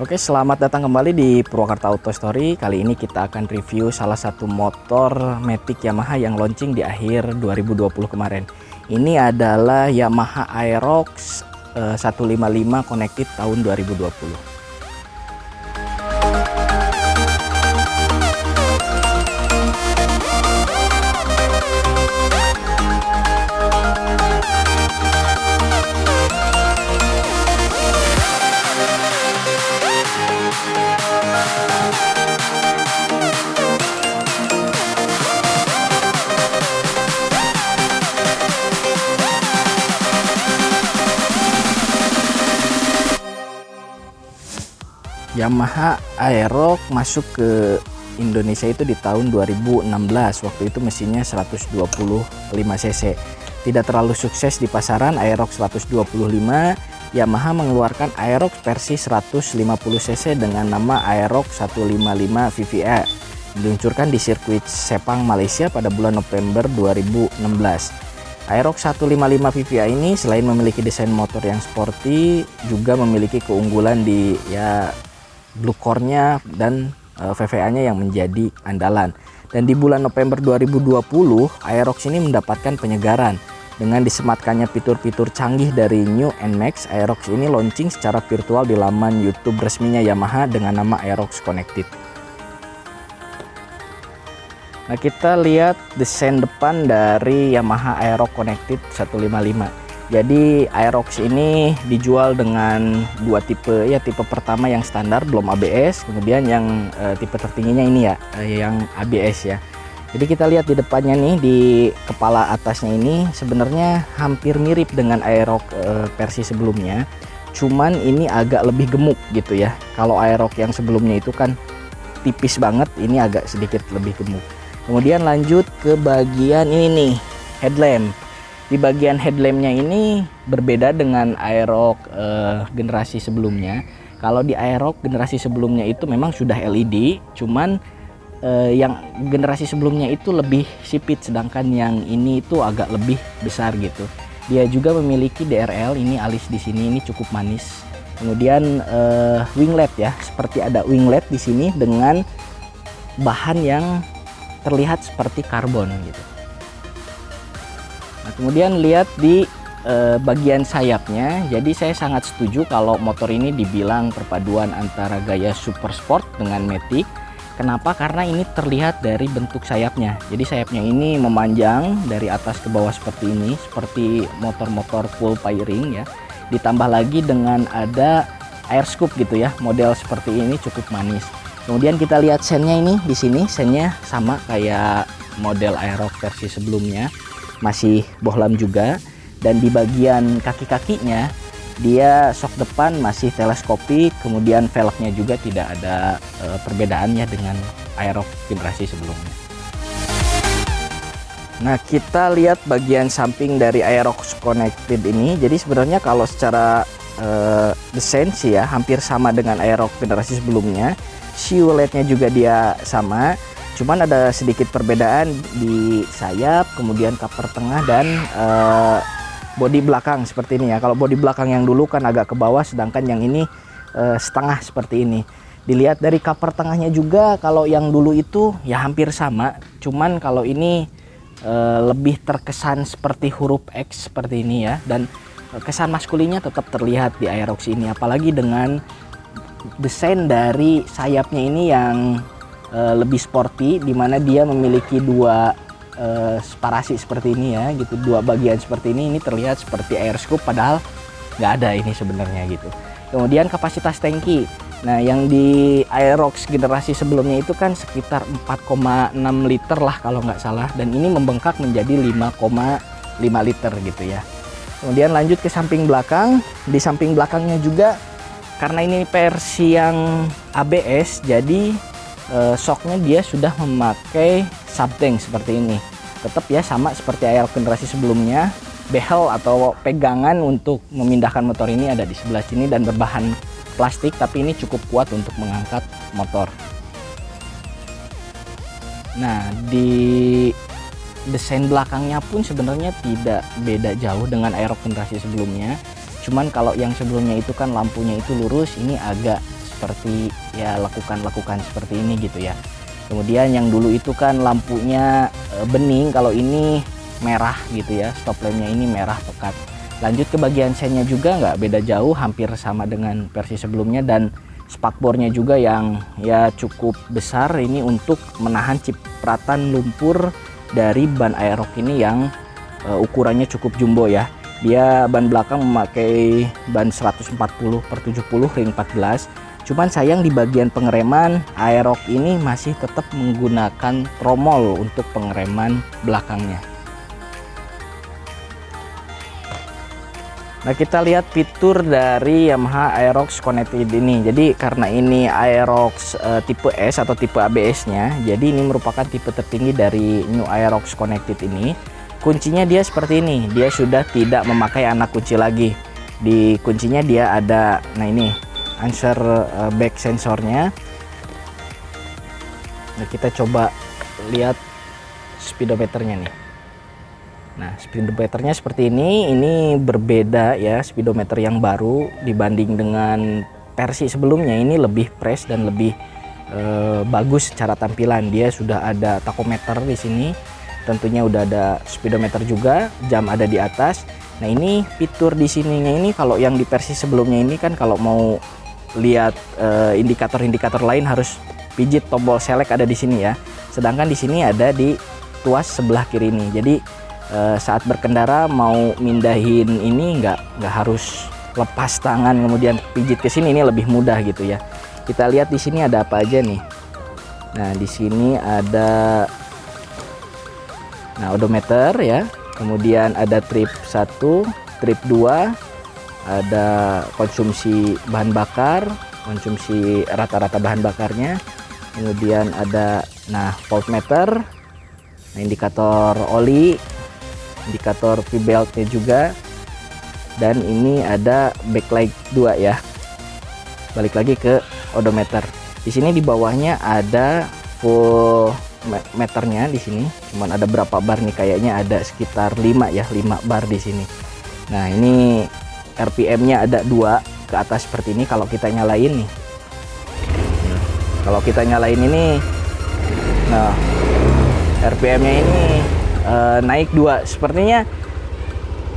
Oke, selamat datang kembali di Purwakarta Auto Story. Kali ini kita akan review salah satu motor Matic Yamaha yang launching di akhir 2020 kemarin. Ini adalah Yamaha Aerox 155 Connected tahun 2020. Yamaha Aerox masuk ke Indonesia itu di tahun 2016. Waktu itu mesinnya 125 cc. Tidak terlalu sukses di pasaran Aerox 125. Yamaha mengeluarkan Aerox versi 150 cc dengan nama Aerox 155 VVA. Diluncurkan di sirkuit Sepang Malaysia pada bulan November 2016. Aerox 155 VVA ini selain memiliki desain motor yang sporty, juga memiliki keunggulan di blue core-nya dan VVA-nya yang menjadi andalan. Dan di bulan November 2020, Aerox ini mendapatkan penyegaran dengan disematkannya fitur-fitur canggih dari New NMAX. Aerox ini launching secara virtual di laman YouTube resminya Yamaha dengan nama Aerox Connected. Nah, kita lihat desain depan dari Yamaha Aerox Connected 155. Jadi Aerox ini dijual dengan dua tipe, ya tipe pertama yang standar belum ABS, kemudian yang tipe tertingginya ini ya yang ABS ya. Jadi kita lihat di depannya nih, di kepala atasnya ini sebenarnya hampir mirip dengan Aerox versi sebelumnya, cuman ini agak lebih gemuk gitu ya. Kalau Aerox yang sebelumnya itu kan tipis banget, ini agak sedikit lebih gemuk. Kemudian lanjut ke bagian ini nih, headlamp. Di bagian headlampnya ini berbeda dengan Aerox generasi sebelumnya. Kalau di Aerox generasi sebelumnya itu memang sudah LED, cuman yang generasi sebelumnya itu lebih sipit, sedangkan yang ini itu agak lebih besar gitu. Dia juga memiliki DRL, ini alis di sini ini cukup manis. Kemudian winglet ya, seperti ada winglet di sini dengan bahan yang terlihat seperti karbon gitu. Nah, kemudian lihat di bagian sayapnya. Jadi saya sangat setuju kalau motor ini dibilang perpaduan antara gaya super sport dengan Matic. Kenapa? Karena ini terlihat dari bentuk sayapnya. Jadi sayapnya ini memanjang dari atas ke bawah seperti ini, seperti motor-motor full fairing ya. Ditambah lagi dengan ada air scoop gitu ya. Model seperti ini cukup manis. Kemudian kita lihat sennya ini di sini, sennya sama kayak model Aerox versi sebelumnya. Masih bohlam juga, dan di bagian kaki-kakinya dia shock depan masih teleskopik, kemudian velgnya juga tidak ada perbedaannya dengan Aerox generasi sebelumnya. Nah, kita lihat bagian samping dari Aerox Connected ini. Jadi sebenarnya kalau secara desain sih ya hampir sama dengan Aerox generasi sebelumnya. Silhouette-nya juga dia sama. Cuman ada sedikit perbedaan di sayap, kemudian cover tengah dan bodi belakang seperti ini ya. Kalau bodi belakang yang dulu kan agak ke bawah, sedangkan yang ini setengah seperti ini. Dilihat dari cover tengahnya juga, kalau yang dulu itu ya hampir sama. Cuman kalau ini lebih terkesan seperti huruf X seperti ini ya. Dan kesan maskulinnya tetap terlihat di Aerox ini. Apalagi dengan desain dari sayapnya ini yang lebih sporty, dimana dia memiliki dua separasi seperti ini ya gitu, dua bagian seperti ini terlihat seperti air scoop, padahal nggak ada ini sebenarnya gitu. Kemudian kapasitas tangki, nah yang di Aerox generasi sebelumnya itu kan sekitar 4,6 liter lah kalau nggak salah, dan ini membengkak menjadi 5,5 liter gitu ya. Kemudian lanjut ke samping belakang. Di samping belakangnya juga karena ini versi yang ABS, jadi shocknya dia sudah memakai subtank seperti ini. Tetap ya sama seperti Aerox generasi sebelumnya. Behel atau pegangan untuk memindahkan motor ini ada di sebelah sini dan berbahan plastik, tapi ini cukup kuat untuk mengangkat motor. Nah, di desain belakangnya pun sebenarnya tidak beda jauh dengan Aerox generasi sebelumnya. Cuman kalau yang sebelumnya itu kan lampunya itu lurus, ini agak seperti ya lekukan-lekukan seperti ini gitu ya. Kemudian yang dulu itu kan lampunya bening, kalau ini merah gitu ya, stop lampnya ini merah pekat. Lanjut ke bagian sennya juga nggak beda jauh, hampir sama dengan versi sebelumnya, dan spakbornya juga yang ya cukup besar ini untuk menahan cipratan lumpur dari ban Aerox ini yang ukurannya cukup jumbo ya. Dia ban belakang memakai ban 140/70 ring 14. Cuman sayang di bagian pengereman Aerox ini masih tetap menggunakan tromol untuk pengereman belakangnya. Nah, kita lihat fitur dari Yamaha Aerox Connected ini. Jadi karena ini Aerox tipe S atau tipe ABS-nya, jadi ini merupakan tipe tertinggi dari New Aerox Connected ini. Kuncinya dia seperti ini, dia sudah tidak memakai anak kunci lagi. Di kuncinya dia ada, nah ini answer back sensornya. Nah, kita coba lihat speedometernya nih. Nah, speedometernya seperti ini berbeda ya, speedometer yang baru dibanding dengan versi sebelumnya. Ini lebih fresh dan lebih bagus secara tampilan. Dia sudah ada tachometer di sini, tentunya udah ada speedometer juga, jam ada di atas. Nah, ini fitur di sininya ini, kalau yang di versi sebelumnya ini kan kalau mau lihat indikator-indikator lain harus pijit tombol select, ada di sini ya. Sedangkan di sini ada di tuas sebelah kiri ini. Jadi saat berkendara mau mindahin ini nggak harus lepas tangan kemudian pijit ke sini, ini lebih mudah gitu ya. Kita lihat di sini ada apa aja nih. Nah, di sini ada odometer ya. Kemudian ada trip 1, trip 2, ada konsumsi bahan bakar, konsumsi rata-rata bahan bakarnya. Kemudian ada voltmeter, indikator oli, indikator V-beltnya juga, dan ini ada backlight 2 ya. Balik lagi ke odometer. Di sini di bawahnya ada full meternya di sini. Cuman ada berapa bar nih, kayaknya ada sekitar 5 ya, 5 bar di sini. Nah, ini RPM-nya ada 2 ke atas seperti ini. Kalau kita nyalain nih. Kalau kita nyalain ini, nah RPM-nya ini naik 2. Sepertinya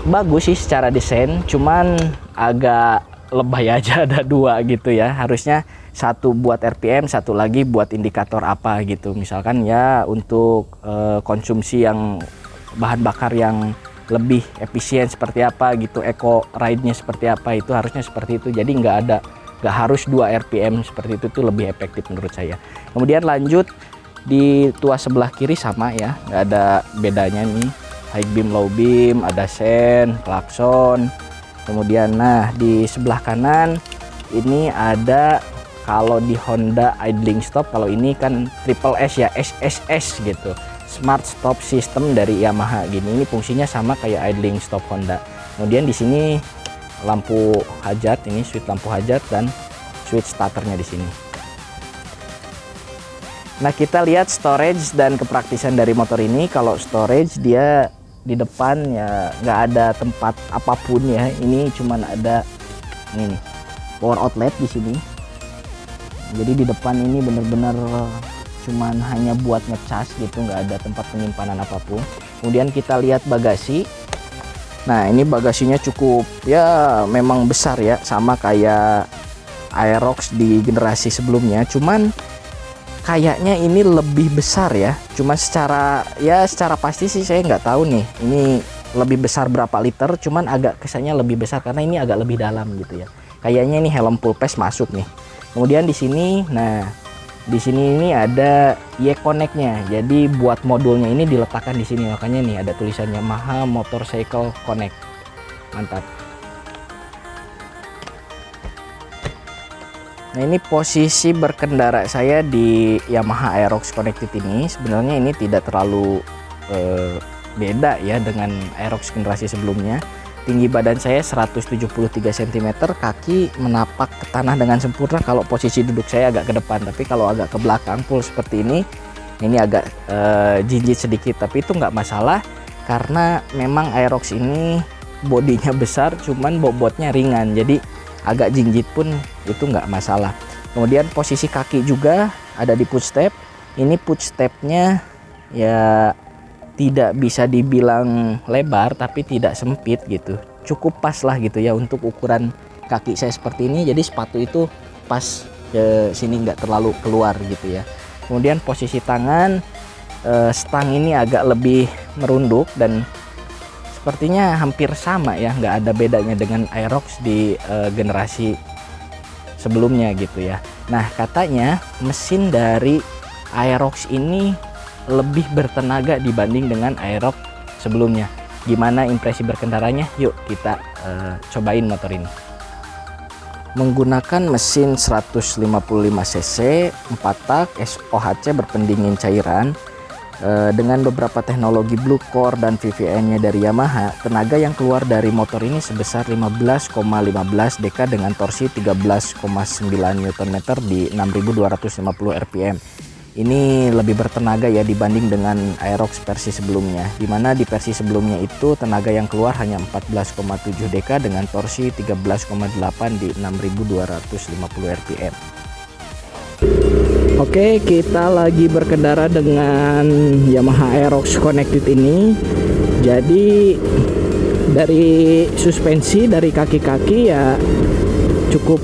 bagus sih secara desain, cuman agak lebay aja ada 2 gitu ya. Harusnya satu buat RPM, satu lagi buat indikator apa gitu. Misalkan ya untuk konsumsi yang bahan bakar yang lebih efisien seperti apa gitu, eco ride-nya seperti apa, itu harusnya seperti itu. Jadi nggak harus 2 RPM seperti itu, tuh lebih efektif menurut saya. Kemudian lanjut di tuas sebelah kiri sama ya, nggak ada bedanya nih. High beam, low beam, ada sen, klakson. Kemudian nah di sebelah kanan ini ada, kalau di Honda idling stop, kalau ini kan triple S ya, SSS gitu, smart stop system dari Yamaha gini. Ini fungsinya sama kayak idling stop Honda. Kemudian di sini lampu hazard, ini switch lampu hazard dan switch starternya di sini. Nah, kita lihat storage dan kepraktisan dari motor ini. Kalau storage dia di depan ya nggak ada tempat apapun ya. Ini cuman ada ini nih, power outlet di sini. Jadi di depan ini bener-bener cuman hanya buat ngecas gitu, nggak ada tempat penyimpanan apapun. Kemudian kita lihat bagasi. Nah, ini bagasinya cukup ya, memang besar ya, sama kayak Aerox di generasi sebelumnya. Cuman kayaknya ini lebih besar ya. Cuma secara pasti sih saya nggak tahu nih ini lebih besar berapa liter. Cuman agak kesannya lebih besar karena ini agak lebih dalam gitu ya. Kayaknya ini helm full face masuk nih. Kemudian di sini, nah di sini ini ada Y-Connect-nya. Jadi buat modulnya ini diletakkan di sini, makanya nih ada tulisannya Yamaha Motorcycle Connect. Mantap. Nah, ini posisi berkendara saya di Yamaha Aerox Connected ini. Sebenarnya ini tidak terlalu beda ya dengan Aerox generasi sebelumnya. Tinggi badan saya 173 cm, kaki menapak ke tanah dengan sempurna kalau posisi duduk saya agak ke depan. Tapi kalau agak ke belakang full seperti ini agak jinjit sedikit. Tapi itu nggak masalah karena memang Aerox ini bodinya besar, cuman bobotnya ringan. Jadi agak jinjit pun itu nggak masalah. Kemudian posisi kaki juga ada di footstep. Ini footstepnya ya tidak bisa dibilang lebar tapi tidak sempit gitu, cukup pas lah gitu ya untuk ukuran kaki saya seperti ini. Jadi sepatu itu pas ke sini, nggak terlalu keluar gitu ya. Kemudian posisi tangan, stang ini agak lebih merunduk dan sepertinya hampir sama ya, nggak ada bedanya dengan Aerox di generasi sebelumnya gitu ya. Nah, katanya mesin dari Aerox ini lebih bertenaga dibanding dengan Aerox sebelumnya. Gimana impresi berkendaranya? Yuk kita cobain motor ini. Menggunakan mesin 155 cc 4 tak SOHC berpendingin cairan dengan beberapa teknologi Blue Core dan VVN-nya dari Yamaha, tenaga yang keluar dari motor ini sebesar 15,15 dk dengan torsi 13,9 Nm di 6.250 rpm. Ini lebih bertenaga ya dibanding dengan Aerox versi sebelumnya, dimana di versi sebelumnya itu tenaga yang keluar hanya 14,7 dk dengan torsi 13,8 di 6.250 rpm. Oke, kita lagi berkendara dengan Yamaha Aerox Connected ini. Jadi dari suspensi, dari kaki-kaki ya cukup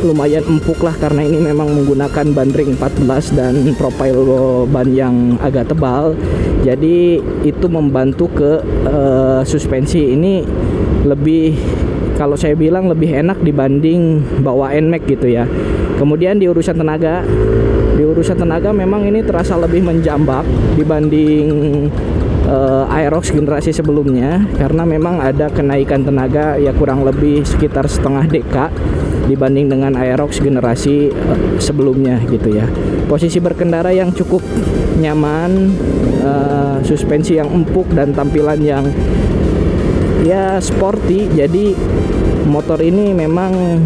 lumayan empuk lah, karena ini memang menggunakan ban ring 14 dan profil ban yang agak tebal. Jadi itu membantu ke suspensi ini lebih, kalau saya bilang lebih enak dibanding bawa NMAX gitu ya. Kemudian di urusan tenaga memang ini terasa lebih menjambak dibanding Aerox generasi sebelumnya, karena memang ada kenaikan tenaga ya kurang lebih sekitar setengah dk dibanding dengan Aerox generasi sebelumnya gitu ya. Posisi berkendara yang cukup nyaman, suspensi yang empuk dan tampilan yang ya sporty. Jadi motor ini memang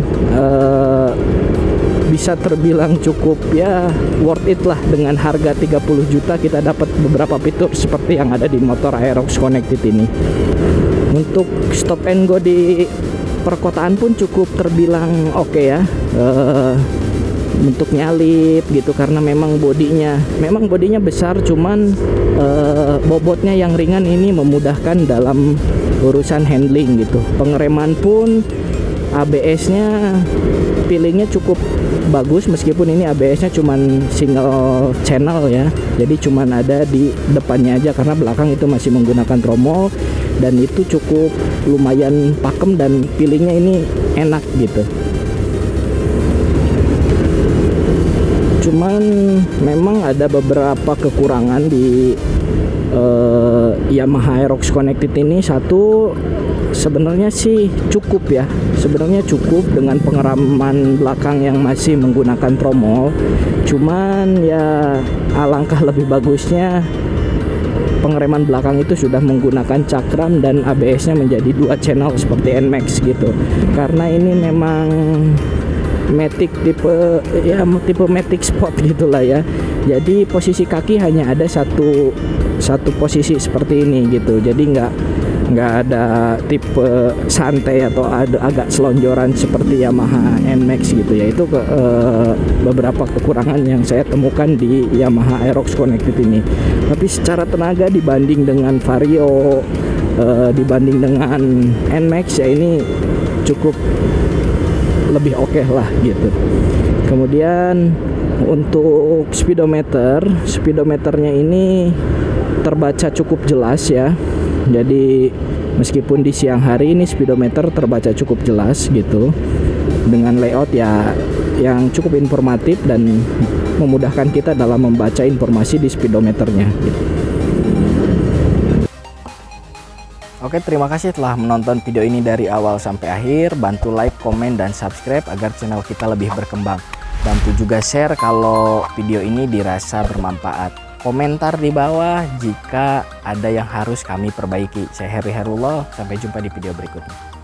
bisa terbilang cukup ya worth it lah. Dengan harga 30 juta kita dapat beberapa fitur seperti yang ada di motor Aerox Connected ini. Untuk stop and go di perkotaan pun cukup terbilang oke ya. Untuk nyalip gitu, karena memang bodinya besar, cuman bobotnya yang ringan ini memudahkan dalam urusan handling gitu. Pengereman pun ABS-nya feelingnya cukup bagus, meskipun ini ABS-nya cuman single channel ya, jadi cuman ada di depannya aja, karena belakang itu masih menggunakan tromol, dan itu cukup lumayan pakem dan feelingnya ini enak gitu. Cuman memang ada beberapa kekurangan di Yamaha Aerox Connected ini. Satu, sebenarnya sih cukup ya, sebenarnya cukup dengan pengeraman belakang yang masih menggunakan tromol. Cuman ya alangkah lebih bagusnya pengereman belakang itu sudah menggunakan cakram dan ABS-nya menjadi 2 channel seperti NMAX gitu. Karena ini memang Matic tipe Matic Sport gitulah ya. Jadi posisi kaki hanya ada satu posisi seperti ini gitu. Jadi nggak ada tipe santai atau ada agak selonjoran seperti Yamaha NMAX gitu ya. Itu beberapa kekurangan yang saya temukan di Yamaha Aerox Connected ini. Tapi secara tenaga dibanding dengan Vario, dibanding dengan NMAX ya, ini cukup lebih oke lah gitu. Kemudian untuk speedometernya ini terbaca cukup jelas ya. Jadi meskipun di siang hari ini speedometer terbaca cukup jelas gitu, dengan layout ya yang cukup informatif dan memudahkan kita dalam membaca informasi di speedometernya gitu. Oke, terima kasih telah menonton video ini dari awal sampai akhir. Bantu like, komen, dan subscribe agar channel kita lebih berkembang. Bantu juga share kalau video ini dirasa bermanfaat. Komentar di bawah jika ada yang harus kami perbaiki. Saya Heri Herullah, sampai jumpa di video berikutnya.